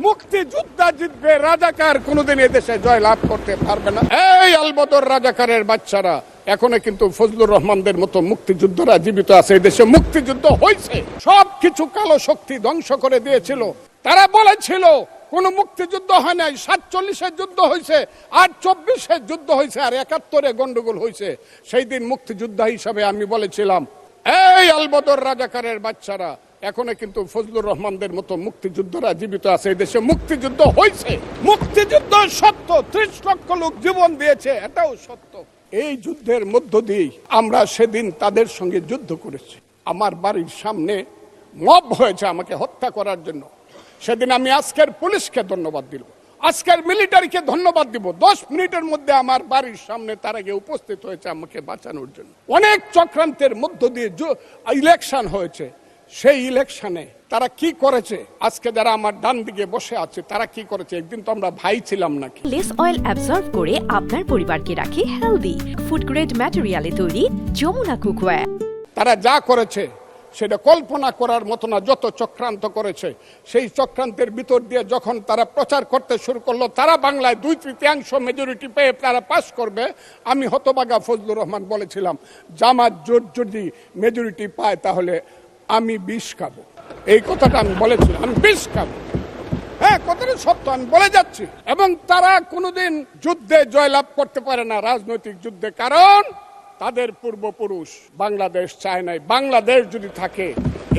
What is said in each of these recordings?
মুক্তিযোদ্ধা জিতবে, রাজাকার কোনোদিন এদেশে জয় লাভ করতে পারবে না। এই আলবদর রাজাকারের বাচ্চারা এখনো কিন্তু ফজলুর রহমানদের মতো মুক্তিযোদ্ধারা জীবিত আছে। এদেশে মুক্তিযুদ্ধ হয়েছে, সবকিছু কালো শক্তি ধ্বংস করে দিয়েছিল। তারা বলেছিল কোন মুক্তিযুদ্ধ হয় নাই, 47-এর যুদ্ধ হয়েছে, আর 24-এর যুদ্ধ হয়েছে, আর 71-এ গন্ডগোল হয়েছে। সেই দিন মুক্তিযোদ্ধা হিসাবে আমি বলেছিলাম এই আলবদর রাজাকারের বাচ্চারা এখনো কিন্তু ফজলুর রহমানদের মতো মুক্তিযোদ্ধারা জীবিত আছে। এদেশে মুক্তিযুদ্ধ হয়েছে, মুক্তিযুদ্ধ সত্য, 30 লক্ষ লোক জীবন দিয়েছে, এটাও সত্য। এই যুদ্ধের মধ্য দিয়ে আমরা সেদিন তাদের সঙ্গে যুদ্ধ করেছি। আমার বাড়ির সামনে মব হয়েছে আমাকে হত্যা করার জন্য। সেদিন আমি আজকের পুলিশকে ধন্যবাদ দিব, আজকের মিলিটারিকে ধন্যবাদ দিব। 10 মিনিটের মধ্যে আমার বাড়ির সামনে তারা গিয়ে উপস্থিত হয়েছে আমাকে বাঁচানোর জন্য। অনেক চক্রান্তের মধ্য দিয়ে ইলেকশন হয়েছে। সেই ইলেকশনে তারা কি করেছে, আজকে যারা আমার ডান দিকে বসে আছে তারা কি করেছে, একদিন তো আমরা ভাই ছিলাম নাকি। লেস অয়েল অ্যাবজর্ব করে আপনার পরিবারকে রাখে হেলদি। ফুড গ্রেড ম্যাটেরিয়ালে তৈরি যমুনা কুকওয়্যার। তারা যা করেছে সেটা কল্পনা করার মতো না। যত চক্রান্ত করেছে, সেই চক্রান্তের ভিতর দিয়ে যখন তারা প্রচার করতে শুরু করলো তারা বাংলায় 2/3 মেজরিটি পেয়ে তারা পাস করবে, আমি হতভাগা ফজলুর রহমান বলেছিলাম জামাত জোট যদি মেজরিটি পায় তাহলে আমি বিষ খাবো। এই কথাটা আমি বলেছিলাম, আমি বিষ খাবো। হ্যাঁ, কথাটা সত্য, আমি বলে যাচ্ছি। এবং তারা কোনোদিন যুদ্ধে জয়লাভ করতে পারে না, রাজনৈতিক যুদ্ধে, কারণ তাদের পূর্বপুরুষ বাংলাদেশ চায় নাই। বাংলাদেশ যদি থাকে,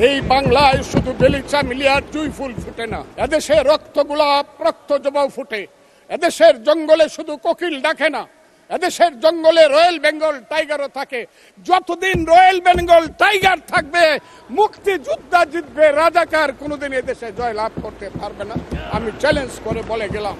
এই বাংলায় শুধু বেলিচা মিলিয়ার জুই ফুল ফুটে না, এদেশে রক্ত গোলাপ, রক্ত জবাও ফুটে। এদেশের জঙ্গলে শুধু কোকিল ডাকে না, এদেশের জঙ্গলে রয়্যাল বেঙ্গল টাইগারও থাকে। যতদিন রয়্যাল বেঙ্গল টাইগার থাকবে, মুক্তিযোদ্ধা জিতবে, রাজাকার কোনোদিন এদেশে জয় লাভ করতে পারবে না। আমি চ্যালেঞ্জ করে বলে গেলাম।